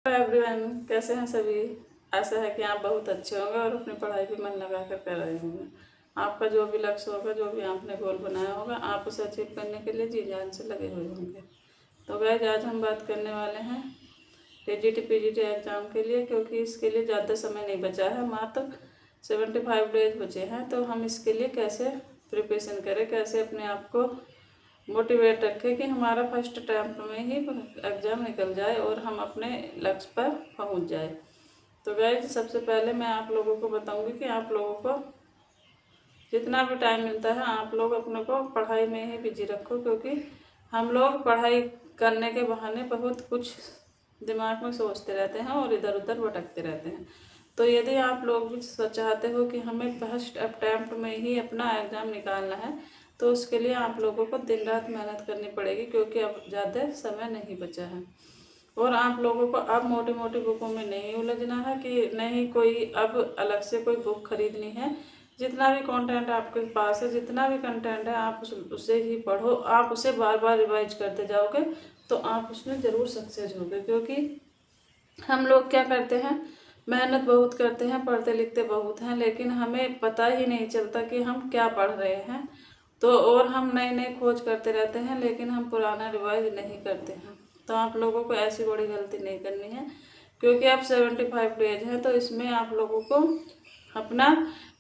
Hello everyone, कैसे हैं सभी। आशा है कि आप बहुत अच्छे होंगे और अपनी पढ़ाई पे मन लगा कर रहे होंगे। आपका जो भी लक्ष्य होगा, जो भी आपने गोल बनाया होगा, आप उसे अचीव करने के लिए जी जान से लगे हुए होंगे। तो गाइस, आज हम बात करने वाले हैं टीजीटी पीजीटी एग्ज़ाम के लिए, क्योंकि इसके लिए ज़्यादा समय नहीं बचा है, मात्र 75 डेज बचे हैं। तो हम इसके लिए कैसे प्रिपरेशन करें, कैसे अपने आप को मोटिवेट रखें कि हमारा फर्स्ट अटैम्प्ट में ही एग्ज़ाम निकल जाए और हम अपने लक्ष्य पर पहुंच जाए। तो गाइस, सबसे पहले मैं आप लोगों को बताऊंगी कि आप लोगों को जितना भी टाइम मिलता है आप लोग अपने को पढ़ाई में ही बिजी रखो, क्योंकि हम लोग पढ़ाई करने के बहाने बहुत कुछ दिमाग में सोचते रहते हैं और इधर उधर भटकते रहते हैं। तो यदि आप लोग भी चाहते हो कि हमें फर्स्ट अटैम्प्ट में ही अपना एग्ज़ाम निकालना है, तो उसके लिए आप लोगों को दिन रात मेहनत करनी पड़ेगी, क्योंकि अब ज़्यादा समय नहीं बचा है। और आप लोगों को अब मोटी मोटी बुकों में नहीं उलझना है कि नहीं कोई अब अलग से कोई बुक खरीदनी है। जितना भी कंटेंट आपके पास है, जितना भी कंटेंट है, आप उसे ही पढ़ो। आप उसे बार बार रिवाइज करते जाओगे तो आप उसमें ज़रूर सक्सेस होगे। क्योंकि हम लोग क्या करते हैं, मेहनत बहुत करते हैं, पढ़ते लिखते बहुत हैं, लेकिन हमें पता ही नहीं चलता कि हम क्या पढ़ रहे हैं। तो और हम नए नए खोज करते रहते हैं, लेकिन हम पुराना रिवाइज नहीं करते हैं। तो आप लोगों को ऐसी बड़ी गलती नहीं करनी है, क्योंकि अब 75 डेज हैं। तो इसमें आप लोगों को अपना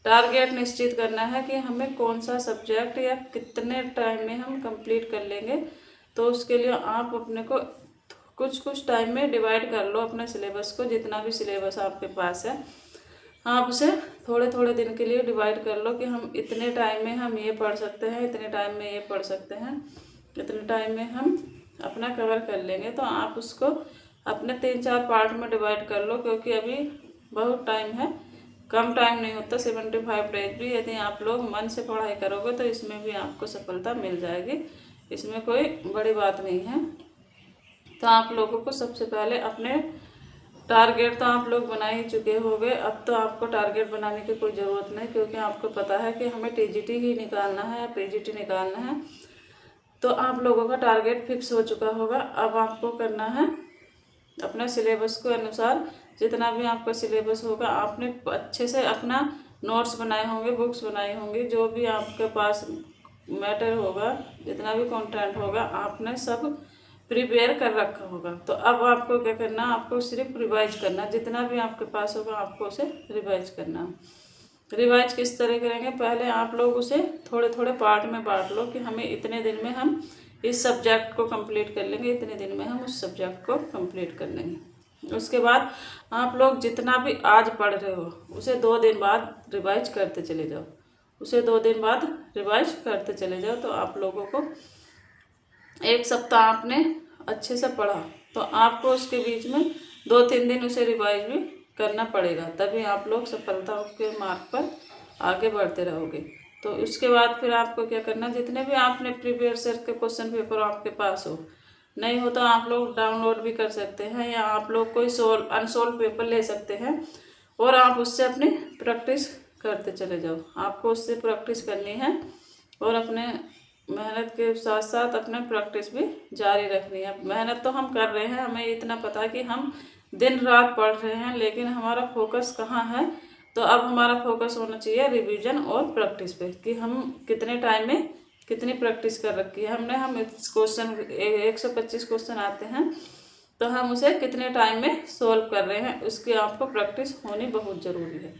टारगेट निश्चित करना है कि हमें कौन सा सब्जेक्ट या कितने टाइम में हम कंप्लीट कर लेंगे। तो उसके लिए आप अपने को कुछ कुछ टाइम में डिवाइड कर लो अपने सिलेबस को। जितना भी सिलेबस आपके पास है, आप उसे थोड़े थोड़े दिन के लिए डिवाइड कर लो कि हम इतने टाइम में हम ये पढ़ सकते हैं, इतने टाइम में ये पढ़ सकते हैं, इतने टाइम में हम अपना कवर कर लेंगे। तो आप उसको अपने 3-4 पार्ट में डिवाइड कर लो, क्योंकि अभी बहुत टाइम है, कम टाइम नहीं होता। 75 डेज भी यदि आप लोग मन से पढ़ाई करोगे तो इसमें भी आपको सफलता मिल जाएगी। इसमें कोई बड़ी बात नहीं है। तो आप लोगों को सबसे पहले अपने टारगेट तो आप लोग बना ही चुके होंगे। अब तो आपको टारगेट बनाने की कोई ज़रूरत नहीं, क्योंकि आपको पता है कि हमें टीजीटी ही निकालना है या पीजीटी निकालना है। तो आप लोगों का टारगेट फिक्स हो चुका होगा। अब आपको करना है अपने सिलेबस के अनुसार, जितना भी आपका सिलेबस होगा, आपने अच्छे से अपना नोट्स बनाए होंगे, बुक्स बनाई होंगी, जो भी आपके पास मैटर होगा, जितना भी कंटेंट होगा, आपने सब प्रिपेयर कर रखा होगा। तो अब आपको क्या करना, आपको सिर्फ रिवाइज करना। जितना भी आपके पास होगा आपको उसे रिवाइज करना। रिवाइज किस तरह करेंगे, पहले आप लोग उसे थोड़े थोड़े पार्ट में बांट लो कि हमें इतने दिन में हम इस सब्जेक्ट को कंप्लीट कर लेंगे, इतने दिन में हम उस सब्जेक्ट को कंप्लीट कर लेंगे। उसके बाद आप लोग जितना भी आज पढ़ रहे हो उसे 2 दिन बाद रिवाइज करते चले जाओ, उसे 2 दिन बाद रिवाइज करते चले जाओ। तो आप लोगों को 1 सप्ताह आपने अच्छे से पढ़ा, तो आपको उसके बीच में 2-3 दिन उसे रिवाइज भी करना पड़ेगा, तभी आप लोग सफलता के मार्ग पर आगे बढ़ते रहोगे। तो उसके बाद फिर आपको क्या करना, जितने भी आपने प्रीवियस ईयर के क्वेश्चन पेपर आपके पास हो, नहीं हो तो आप लोग डाउनलोड भी कर सकते हैं, या आप लोग कोई अनसोल्व पेपर ले सकते हैं और आप उससे अपनी प्रैक्टिस करते चले जाओ। आपको उससे प्रैक्टिस करनी है और अपने मेहनत के साथ साथ अपने प्रैक्टिस भी जारी रखनी है। मेहनत तो हम कर रहे हैं, हमें इतना पता है कि हम दिन रात पढ़ रहे हैं, लेकिन हमारा फोकस कहाँ है। तो अब हमारा फोकस होना चाहिए रिवीजन और प्रैक्टिस पे, कि हम कितने टाइम में कितनी प्रैक्टिस कर रखी है हमने। हम क्वेश्चन 125 क्वेश्चन आते हैं, तो हम उसे कितने टाइम में सोल्व कर रहे हैं, उसकी आपको प्रैक्टिस होनी बहुत ज़रूरी है।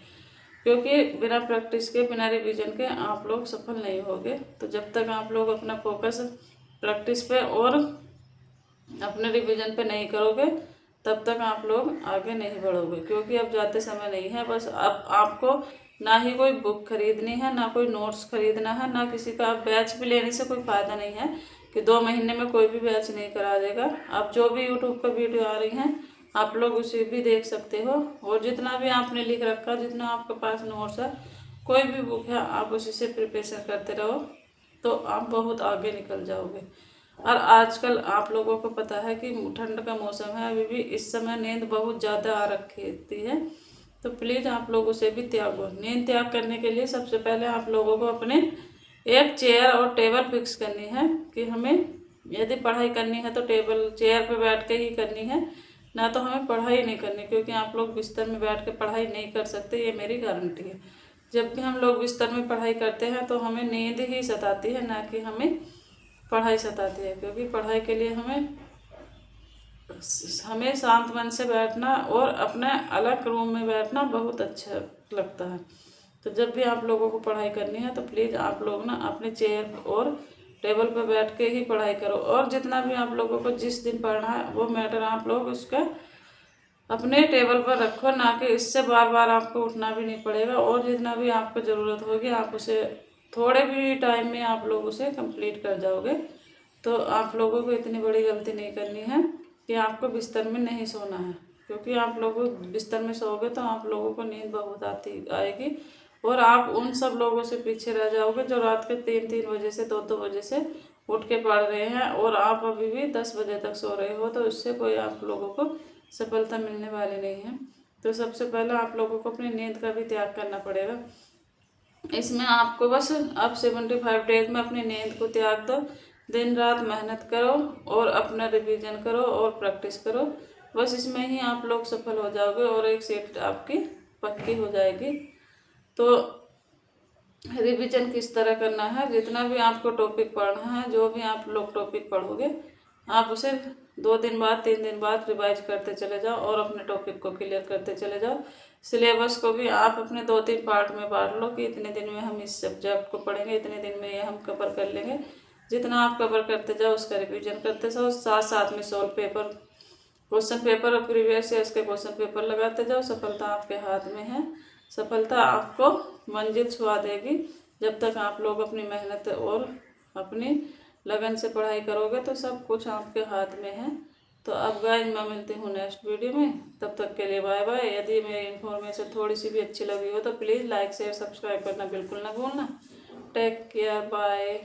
क्योंकि बिना प्रैक्टिस के, बिना रिवीजन के आप लोग सफल नहीं होगे। तो जब तक आप लोग अपना फोकस प्रैक्टिस पे और अपने रिवीजन पे नहीं करोगे, तब तक आप लोग आगे नहीं बढ़ोगे। क्योंकि अब ज़्यादा समय नहीं है, बस अब आपको ना ही कोई बुक खरीदनी है, ना कोई नोट्स खरीदना है, ना किसी का बैच भी लेने से कोई फ़ायदा नहीं है कि 2 महीने में कोई भी बैच नहीं करा देगा। अब जो भी यूट्यूब पर वीडियो आ रही हैं, आप लोग उसे भी देख सकते हो, और जितना भी आपने लिख रखा, जितना आपके पास नोट्स है, कोई भी बुक है, आप उसी से प्रिपरेशन करते रहो, तो आप बहुत आगे निकल जाओगे। और आजकल आप लोगों को पता है कि ठंड का मौसम है, अभी भी इस समय नींद बहुत ज़्यादा आ रखी है। तो प्लीज़ आप लोग उसे भी त्यागो। नींद त्याग करने के लिए सबसे पहले आप लोगों को अपने एक चेयर और टेबल फिक्स करनी है, कि हमें यदि पढ़ाई करनी है तो टेबल चेयर पे बैठ के ही करनी है, ना तो हमें पढ़ाई नहीं करनी, क्योंकि आप लोग बिस्तर में बैठ के पढ़ाई नहीं कर सकते, ये मेरी गारंटी है। जब भी हम लोग बिस्तर में पढ़ाई करते हैं तो हमें नींद ही सताती है, ना कि हमें पढ़ाई सताती है। क्योंकि पढ़ाई के लिए हमें शांत मन से बैठना और अपने अलग रूम में बैठना बहुत अच्छा लगता है। तो जब भी आप लोगों को पढ़ाई करनी है तो प्लीज़ आप लोग ना अपने चेयर और टेबल पर बैठ के ही पढ़ाई करो। और जितना भी आप लोगों को जिस दिन पढ़ना है वो मैटर आप लोग उसका अपने टेबल पर रखो, ना कि इससे बार बार आपको उठना भी नहीं पड़ेगा। और जितना भी आपको ज़रूरत होगी आप उसे थोड़े भी टाइम में आप लोग उसे कंप्लीट कर जाओगे। तो आप लोगों को इतनी बड़ी गलती नहीं करनी है कि आपको बिस्तर में नहीं सोना है, क्योंकि आप लोग बिस्तर में सोओगे तो आप लोगों को नींद बहुत आएगी और आप उन सब लोगों से पीछे रह जाओगे जो रात के 3-3 बजे से 2-2 बजे से उठ के पढ़ रहे हैं और आप अभी भी 10 बजे तक सो रहे हो। तो इससे कोई आप लोगों को सफलता मिलने वाली नहीं है। तो सबसे पहले आप लोगों को अपनी नींद का भी त्याग करना पड़ेगा। इसमें आपको बस अब 75 डेज में अपनी नींद को त्याग दो, दिन रात मेहनत करो और अपना रिवीजन करो और प्रैक्टिस करो। बस इसमें ही आप लोग सफल हो जाओगे और एक सीट आपकी पक्की हो जाएगी। तो रिवीजन किस तरह करना है, जितना भी आपको टॉपिक पढ़ना है, जो भी आप लोग टॉपिक पढ़ोगे आप उसे 2 दिन बाद 3 दिन बाद रिवाइज करते चले जाओ और अपने टॉपिक को क्लियर करते चले जाओ। सिलेबस को भी आप अपने 2-3 पार्ट में बांट लो कि इतने दिन में हम इस सब्जेक्ट को पढ़ेंगे, इतने दिन में ये हम कवर कर लेंगे। जितना आप कवर करते जाओ उसका रिवीजन करते जाओ, साथ साथ में सॉल्व पेपर, क्वेश्चन पेपर और प्रीवियस ईयर के क्वेश्चन पेपर लगाते जाओ। सफलता आपके हाथ में है, सफलता आपको मंजिल छुआ देगी। जब तक आप लोग अपनी मेहनत और अपनी लगन से पढ़ाई करोगे तो सब कुछ आपके हाथ में है। तो अब गाइस मैं मिलती हूँ नेक्स्ट वीडियो में, तब तक के लिए बाय बाय। यदि मेरी इन्फॉर्मेशन थोड़ी सी भी अच्छी लगी हो तो प्लीज़ लाइक शेयर सब्सक्राइब करना बिल्कुल ना भूलना। Take care, bye.